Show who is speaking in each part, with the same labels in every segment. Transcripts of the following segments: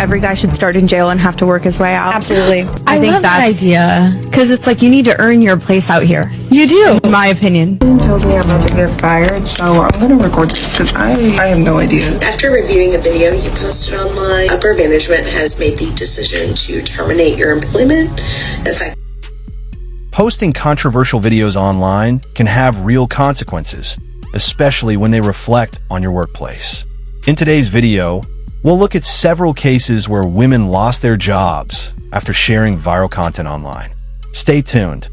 Speaker 1: every guy should start in jail and have to work his way out.
Speaker 2: Absolutely.
Speaker 1: I think
Speaker 3: love that
Speaker 1: that's
Speaker 3: idea.
Speaker 1: because it's like you need to earn your place out here.
Speaker 3: You do.
Speaker 1: In my opinion.
Speaker 4: Tells me I'm about to get fired, so I'm gonna record this because I have no idea.
Speaker 5: After reviewing a video you posted online, upper management has made the decision to terminate your employment effective.
Speaker 6: Posting controversial videos online can have real consequences, especially when they reflect on your workplace. In today's video, we'll look at several cases where women lost their jobs after sharing viral content online. Stay tuned.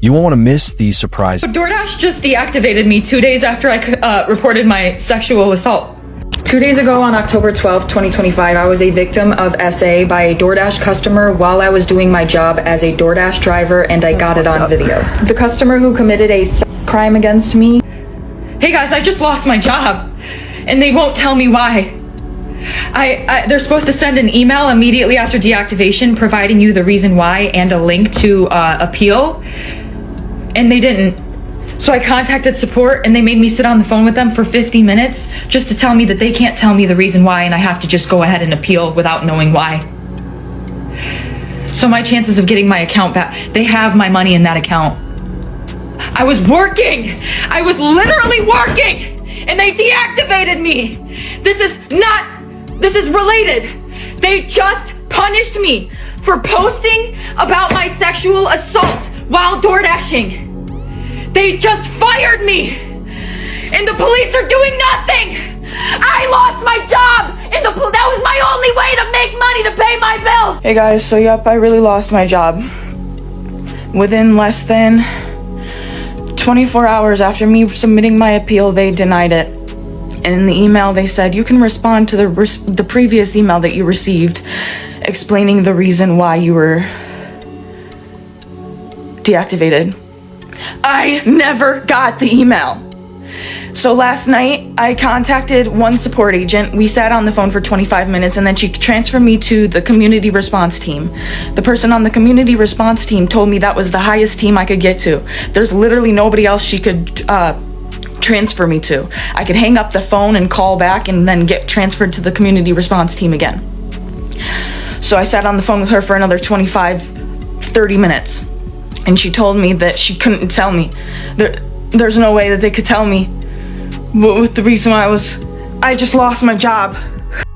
Speaker 6: You won't want to miss these surprises.
Speaker 7: DoorDash just deactivated me 2 days after I reported my sexual assault. 2 days ago on October 12th, 2025, I was a victim of SA by a DoorDash customer while I was doing my job as a DoorDash driver, and I got it on video. The customer who committed a crime against me. Hey guys, I just lost my job and they won't tell me why. They're supposed to send an email immediately after deactivation providing you the reason why and a link to appeal, and they didn't. So I contacted support and they made me sit on the phone with them for 50 minutes just to tell me that they can't tell me the reason why and I have to just go ahead and appeal without knowing why. So my chances of getting my account back, they have my money in that account. I was working. I was literally working and they deactivated me. This is related. They just punished me for posting about my sexual assault while door dashing. They just fired me and the police are doing nothing. I lost my job and that was my only way to make money to pay my bills.
Speaker 4: Hey guys, so yep, I really lost my job. Within less than 24 hours after me submitting my appeal, they denied it. And in the email they said, you can respond to the previous email that you received explaining the reason why you were deactivated. I never got the email. So last night I contacted one support agent. We sat on the phone for 25 minutes and then she transferred me to the community response team. The person on the community response team told me that was the highest team I could get to. There's literally nobody else she could transfer me to. I could hang up the phone and call back and then get transferred to the community response team again. So I sat on the phone with her for another 30 minutes. And she told me that she couldn't tell me. There's no way that they could tell me what the reason why I just lost my job.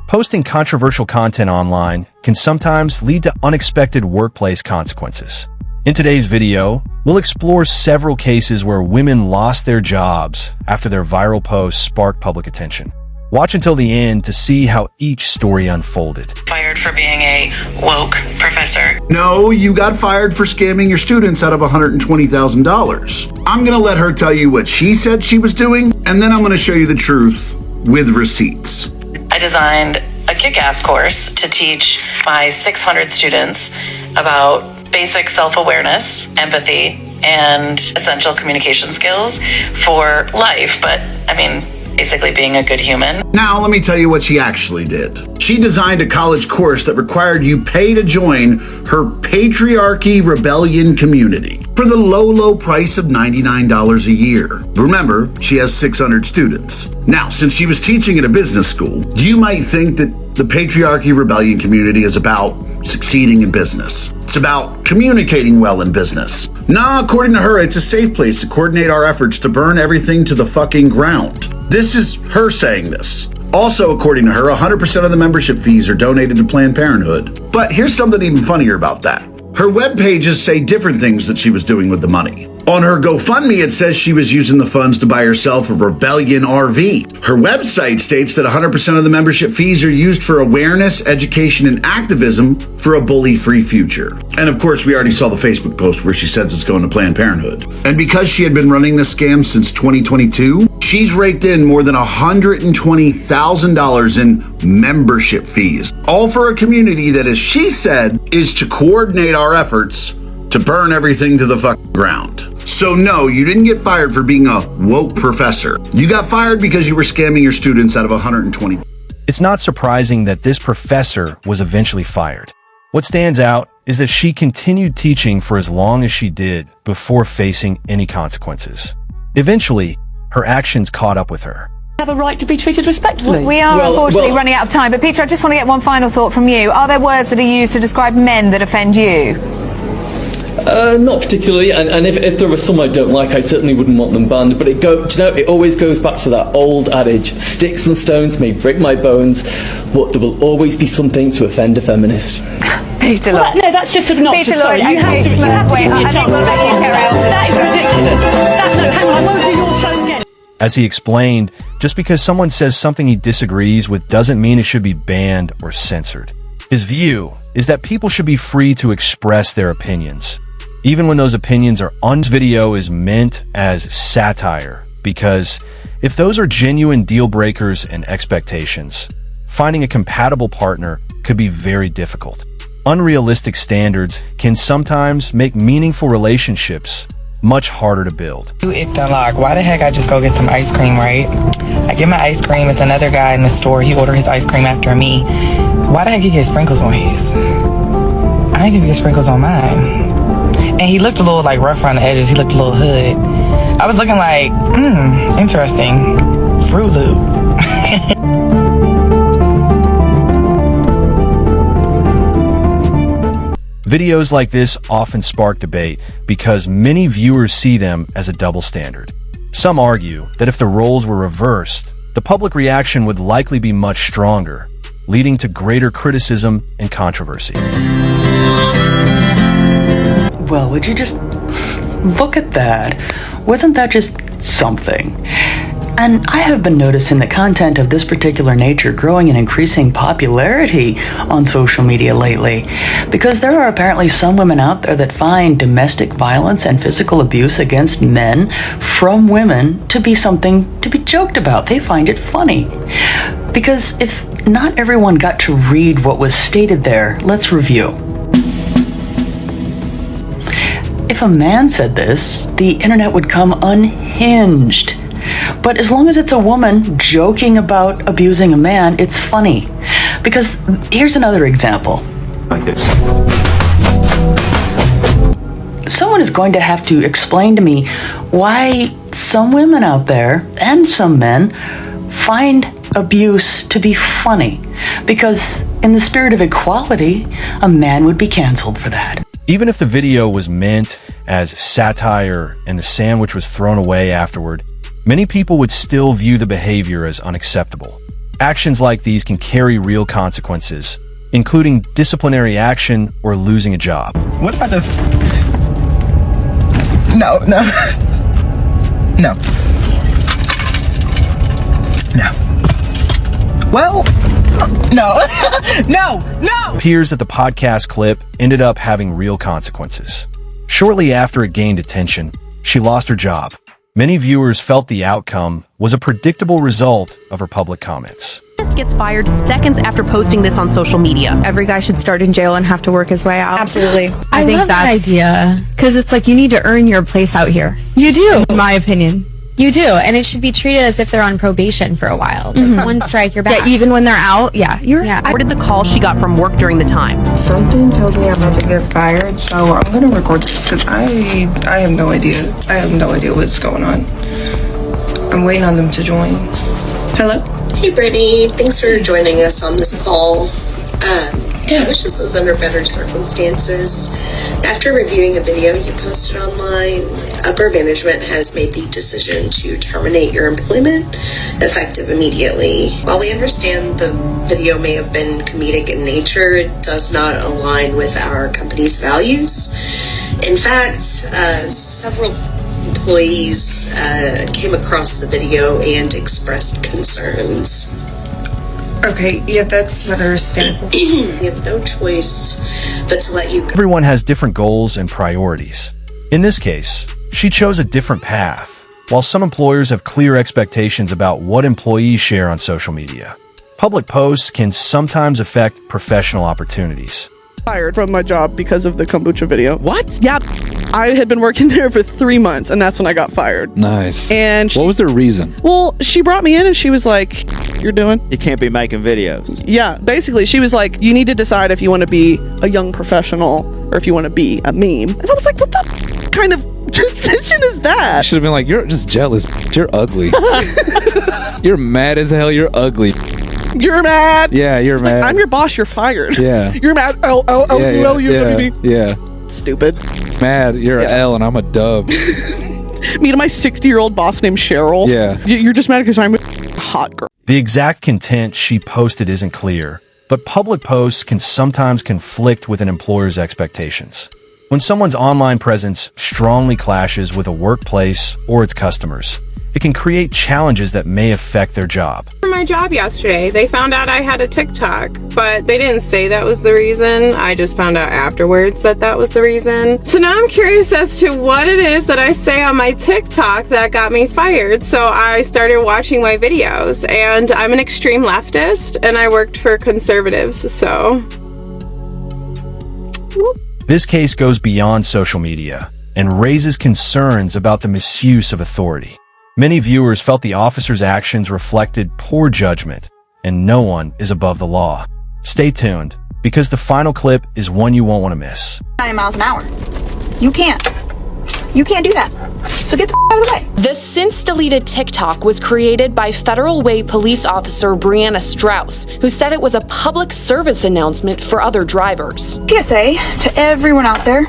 Speaker 6: Posting controversial content online can sometimes lead to unexpected workplace consequences. In today's video, we'll explore several cases where women lost their jobs after their viral posts sparked public attention. Watch until the end to see how each story unfolded.
Speaker 8: Fired for being a woke professor.
Speaker 9: No, you got fired for scamming your students out of $120,000. I'm gonna let her tell you what she said she was doing, and then I'm gonna show you the truth with receipts.
Speaker 8: I designed a kick-ass course to teach my 600 students about basic self-awareness, empathy, and essential communication skills for life, but I mean, basically being a good human.
Speaker 9: Now, let me tell you what she actually did. She designed a college course that required you pay to join her Patriarchy Rebellion community for the low price of $99 a year. Remember, she has 600 students. Now, since she was teaching at a business school, you might think that the Patriarchy Rebellion community is about succeeding in business. It's about communicating well in business. Nah, according to her, it's a safe place to coordinate our efforts to burn everything to the fucking ground. This is her saying this. Also, according to her, 100% of the membership fees are donated to Planned Parenthood. But here's something even funnier about that. Her web pages say different things that she was doing with the money. On her GoFundMe, it says she was using the funds to buy herself a Rebellion RV. Her website states that 100% of the membership fees are used for awareness, education, and activism for a bully-free future. And of course, we already saw the Facebook post where she says it's going to Planned Parenthood. And because she had been running this scam since 2022, she's raked in more than $120,000 in membership fees, all for a community that, as she said, is to coordinate our efforts to burn everything to the fucking ground. So no, you didn't get fired for being a woke professor. You got fired because you were scamming your students out of $120,000.
Speaker 6: It's not surprising that this professor was eventually fired. What stands out is that she continued teaching for as long as she did before facing any consequences. Eventually, her actions caught up with her.
Speaker 2: have a right to be treated respectfully.
Speaker 3: We are unfortunately running out of time, but Peter, I just want to get one final thought from you. Are there words that are used to describe men that offend you?
Speaker 10: Not particularly, and if there are some I don't like, I certainly wouldn't want them banned. But it always goes back to that old adage: sticks and stones may break my bones, but there will always be something to offend a feminist.
Speaker 3: Peter Lloyd.
Speaker 2: No, that's just obnoxious.
Speaker 3: Peter Lloyd,
Speaker 2: Sorry, you have to
Speaker 3: wait, I think we'll let you carry on.
Speaker 2: That is ridiculous. No, hang on, I won't do your show again.
Speaker 6: As he explained, just because someone says something he disagrees with doesn't mean it should be banned or censored. His view is that people should be free to express their opinions, even when those opinions are This video is meant as satire, because if those are genuine deal breakers and expectations, finding a compatible partner could be very difficult. Unrealistic standards can sometimes make meaningful relationships much harder to build.
Speaker 11: Why the heck I just go get some ice cream, right? I get my ice cream, it's another guy in the store, he ordered his ice cream after me. Why the heck he get sprinkles on his? I didn't even get sprinkles on mine. And he looked a little like rough around the edges, he looked a little hood. I was looking like, interesting. Fruit Loop.
Speaker 6: Videos like this often spark debate because many viewers see them as a double standard. Some argue that if the roles were reversed, the public reaction would likely be much stronger, leading to greater criticism and controversy.
Speaker 12: Well, would you just look at that? Wasn't that just something? And I have been noticing the content of this particular nature growing in increasing popularity on social media lately, because there are apparently some women out there that find domestic violence and physical abuse against men from women to be something to be joked about. They find it funny. Because if not everyone got to read what was stated there, let's review. If a man said this, the internet would come unhinged. But as long as it's a woman joking about abusing a man, it's funny. Because here's another example.
Speaker 13: Like this.
Speaker 12: If someone is going to have to explain to me why some women out there, and some men, find abuse to be funny, because in the spirit of equality, a man would be canceled for that.
Speaker 6: Even if the video was meant as satire and the sandwich was thrown away afterward, many people would still view the behavior as unacceptable. Actions like these can carry real consequences, including disciplinary action or losing a job.
Speaker 11: What if I just... No. Well, no. No.
Speaker 6: It appears that the podcast clip ended up having real consequences. Shortly after it gained attention, she lost her job. Many viewers felt the outcome was a predictable result of her public comments.
Speaker 14: Gets fired seconds after posting this on social media.
Speaker 1: Every guy should start in jail and have to work his way out.
Speaker 15: Absolutely.
Speaker 1: I think
Speaker 15: love that idea.
Speaker 1: Because it's like you need to earn your place out here.
Speaker 15: You do.
Speaker 1: In my opinion.
Speaker 15: You do. And it should be treated as if they're on probation for a while. Like one strike, you're back.
Speaker 1: Yeah, even when they're out. Yeah.
Speaker 14: Recorded the call she got from work during the time.
Speaker 16: Something tells me I'm about to get fired, so I'm going to record this because I have no idea. I have no idea what's going on. I'm waiting on them to join. Hello?
Speaker 5: Hey, Brittany. Thanks for joining us on this call. I wish this was under better circumstances. After reviewing a video you posted online, upper management has made the decision to terminate your employment effective immediately. While we understand the video may have been comedic in nature, it does not align with our company's values. In fact, several employees came across the video and expressed concerns.
Speaker 16: Okay, yeah, that's understandable.
Speaker 5: We have no choice but to let you go.
Speaker 6: Everyone has different goals and priorities. In this case, she chose a different path, while some employers have clear expectations about what employees share on social media. Public posts can sometimes affect professional opportunities.
Speaker 17: Fired from my job because of the kombucha video. What? Yeah. I had been working there for 3 months, and that's when I got fired.
Speaker 18: Nice.
Speaker 17: And
Speaker 18: what was the reason?
Speaker 17: Well, she brought me in and she was like, "You're doing?
Speaker 18: You can't be making videos."
Speaker 17: Yeah, basically, she was like, "You need to decide if you want to be a young professional or if you want to be a meme." And I was like, "What the kind of decision is
Speaker 18: You
Speaker 17: that?
Speaker 18: should have been like, you're just jealous. You're ugly. You're mad as hell. You're ugly.
Speaker 17: You're mad.
Speaker 18: Yeah, you're
Speaker 17: Like,
Speaker 18: mad.
Speaker 17: I'm your boss. You're fired.
Speaker 18: Yeah.
Speaker 17: You're mad. L-U-L-U-W-B.
Speaker 18: Yeah.
Speaker 17: Stupid.
Speaker 18: Mad. You're an L and I'm a dub.
Speaker 17: Me and my 60-year-old boss named Cheryl.
Speaker 18: Yeah.
Speaker 17: You're just mad because I'm a hot girl.
Speaker 6: The exact content she posted isn't clear, but public posts can sometimes conflict with an employer's expectations. When someone's online presence strongly clashes with a workplace or its customers, it can create challenges that may affect their job.
Speaker 13: For my job yesterday, they found out I had a TikTok, but they didn't say that was the reason. I just found out afterwards that that was the reason. So now I'm curious as to what it is that I say on my TikTok that got me fired. So I started watching my videos, and I'm an extreme leftist, and I worked for conservatives, so...
Speaker 6: This case goes beyond social media and raises concerns about the misuse of authority. Many viewers felt the officer's actions reflected poor judgment, and no one is above the law. Stay tuned, because the final clip is one you won't want to miss.
Speaker 19: 9 miles an hour. You can't do that. So get the out of the way.
Speaker 14: The since deleted TikTok was created by Federal Way police officer Brianna Strauss, who said it was a public service announcement for other drivers.
Speaker 19: PSA to everyone out there.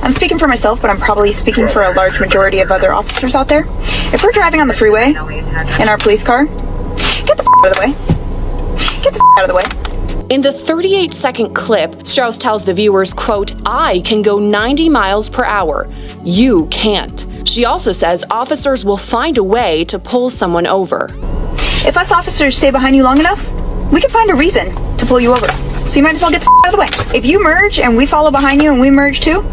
Speaker 19: I'm speaking for myself, but I'm probably speaking for a large majority of other officers out there. If we're driving on the freeway in our police car, get the out of the way. Get the out of the way.
Speaker 14: In the 38-second clip, Strauss tells the viewers, quote, "I can go 90 miles per hour. You can't." She also says officers will find a way to pull someone over.
Speaker 19: If us officers stay behind you long enough, we can find a reason to pull you over. So you might as well get the out of the way. If you merge and we follow behind you and we merge too,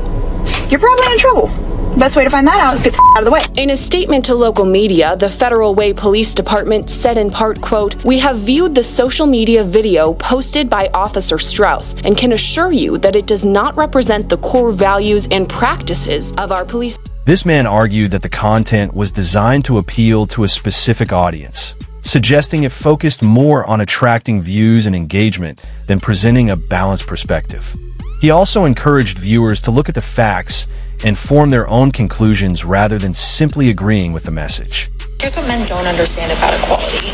Speaker 19: you're probably in trouble. Best way to find that out is get the out of the way.
Speaker 14: In a statement to local media, the Federal Way Police Department said in part, quote, "We have viewed the social media video posted by Officer Strauss and can assure you that it does not represent the core values and practices of our police."
Speaker 6: This man argued that the content was designed to appeal to a specific audience, suggesting it focused more on attracting views and engagement than presenting a balanced perspective. He also encouraged viewers to look at the facts and form their own conclusions rather than simply agreeing with the message.
Speaker 20: Here's what men don't understand about equality.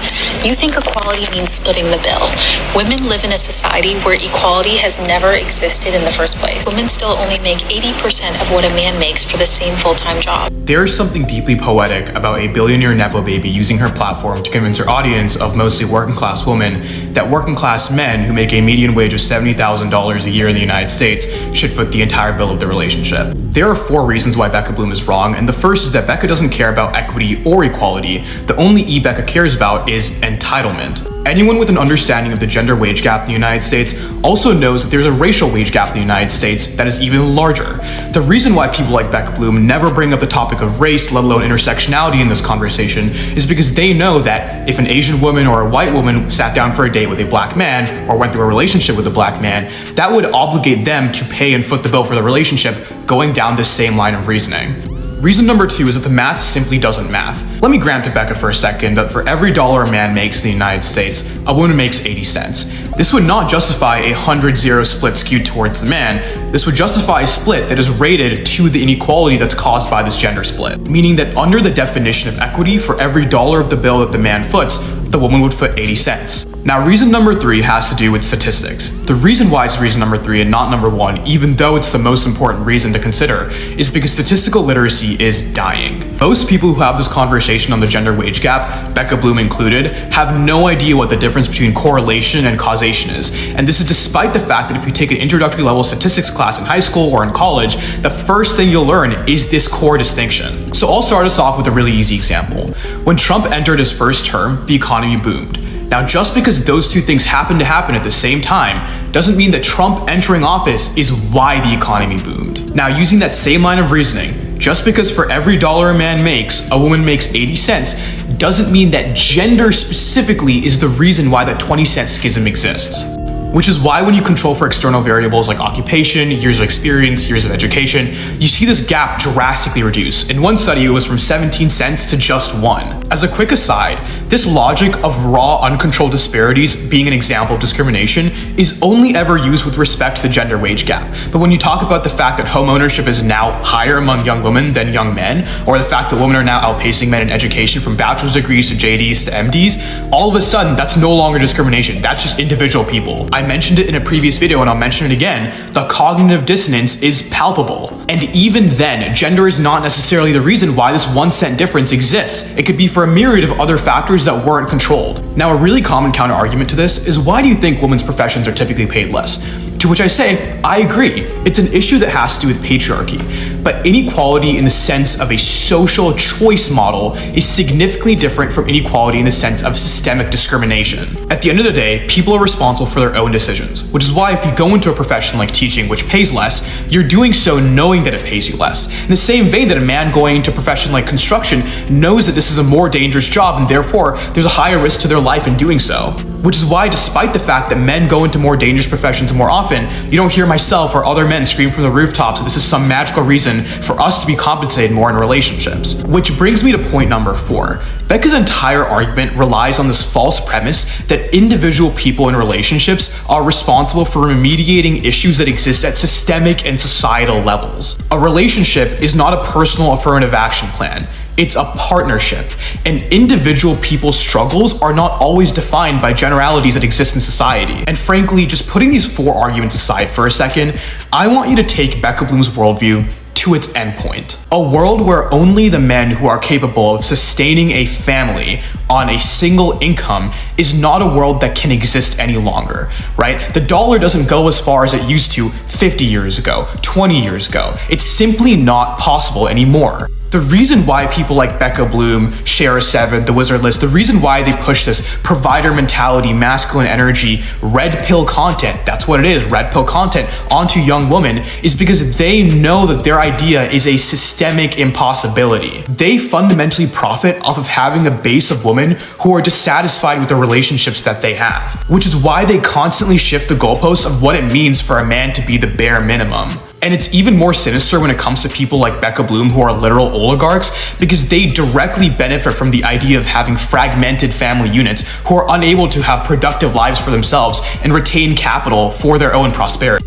Speaker 20: You think equality means splitting the bill. Women live in a society where equality has never existed in the first place. Women still only make 80% of what a man makes for the same full-time job.
Speaker 21: There is something deeply poetic about a billionaire Nepo baby using her platform to convince her audience of mostly working-class women that working-class men who make a median wage of $70,000 a year in the United States should foot the entire bill of the relationship. There are 4 reasons why Becca Bloom is wrong, and the first is that Becca doesn't care about equity or equality. The only E Becca cares about is entitlement. Anyone with an understanding of the gender wage gap in the United States also knows that there's a racial wage gap in the United States that is even larger. The reason why people like Becca Bloom never bring up the topic of race, let alone intersectionality in this conversation, is because they know that if an Asian woman or a white woman sat down for a date with a black man or went through a relationship with a black man, that would obligate them to pay and foot the bill for the relationship, going down this same line of reasoning. Reason number 2 is that the math simply doesn't math. Let me grant to Becca for a second that for every dollar a man makes in the United States, a woman makes 80 cents. This would not justify a 100-0 split skewed towards the man. This would justify a split that is rated to the inequality that's caused by this gender split, meaning that under the definition of equity, for every dollar of the bill that the man foots, the woman would foot 80 cents. Now, reason number 3 has to do with statistics. The reason why it's reason number 3 and not number 1, even though it's the most important reason to consider, is because statistical literacy is dying. Most people who have this conversation on the gender wage gap, Becca Bloom included, have no idea what the difference between correlation and causation is. And this is despite the fact that if you take an introductory level statistics class in high school or in college, the first thing you'll learn is this core distinction. So I'll start us off with a really easy example. When Trump entered his first term, the economy boomed. Now, just because those two things happen to happen at the same time doesn't mean that Trump entering office is why the economy boomed. Now, using that same line of reasoning, just because for every dollar a man makes, a woman makes 80 cents, doesn't mean that gender specifically is the reason why that 20-cent schism exists. Which is why when you control for external variables like occupation, years of experience, years of education, you see this gap drastically reduce. In one study, it was from 17 cents to just 1. As a quick aside, This logic of raw, uncontrolled disparities being an example of discrimination is only ever used with respect to the gender wage gap. But when you talk about the fact that home ownership is now higher among young women than young men, or the fact that women are now outpacing men in education from bachelor's degrees to JDs to MDs, all of a sudden that's no longer discrimination. That's just individual people. I mentioned it in a previous video and I'll mention it again. The cognitive dissonance is palpable. And even then, gender is not necessarily the reason why this 1 cent difference exists. It could be for a myriad of other factors that weren't controlled. Now, a really common counter argument to this is, why do you think women's professions are typically paid less? To which I say, I agree. It's an issue that has to do with patriarchy. But inequality in the sense of a social choice model is significantly different from inequality in the sense of systemic discrimination. At the end of the day, people are responsible for their own decisions, which is why if you go into a profession like teaching, which pays less, you're doing so knowing that it pays you less. In the same vein that a man going into a profession like construction knows that this is a more dangerous job and therefore there's a higher risk to their life in doing so. Which is why, despite the fact that men go into more dangerous professions more often, you don't hear myself or other men scream from the rooftops that this is some magical reason for us to be compensated more in relationships. Which brings me to point number 4. Becca's entire argument relies on this false premise that individual people in relationships are responsible for remediating issues that exist at systemic and societal levels. A relationship is not a personal affirmative action plan. It's a partnership, and individual people's struggles are not always defined by generalities that exist in society. And frankly, just putting these 4 arguments aside for a second, I want you to take Becca Bloom's worldview to its endpoint. A world where only the men who are capable of sustaining a family on a single income is not a world that can exist any longer, right? The dollar doesn't go as far as it used to 50 years ago, 20 years ago. It's simply not possible anymore. The reason why people like Becca Bloom, Shara 7, The Wizard List, the reason why they push this provider mentality, masculine energy, red pill content, that's what it is, red pill content, onto young women, is because they know that their idea is a systemic impossibility. They fundamentally profit off of having a base of women who are dissatisfied with the relationships that they have, which is why they constantly shift the goalposts of what it means for a man to be the bare minimum. And it's even more sinister when it comes to people like Becca Bloom, who are literal oligarchs, because they directly benefit from the idea of having fragmented family units who are unable to have productive lives for themselves and retain capital for their own prosperity.